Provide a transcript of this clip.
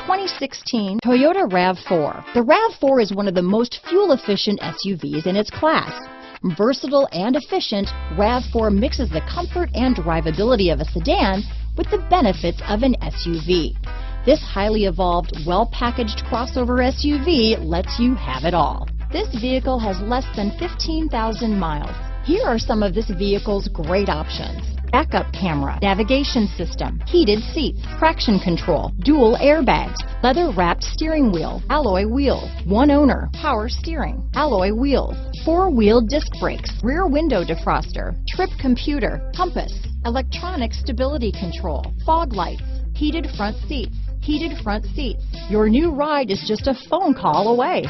2016 Toyota RAV4. The RAV4 is one of the most fuel-efficient SUVs in its class. Versatile and efficient, RAV4 mixes the comfort and drivability of a sedan with the benefits of an SUV. This highly evolved, well-packaged crossover SUV lets you have it all. This vehicle has less than 15,000 miles. Here are some of this vehicle's great options: backup camera, navigation system, heated seats, traction control, dual airbags, leather-wrapped steering wheel, alloy wheels, one owner, power steering, alloy wheels, four-wheel disc brakes, rear window defroster, trip computer, compass, electronic stability control, fog lights, heated front seats. Your new ride is just a phone call away.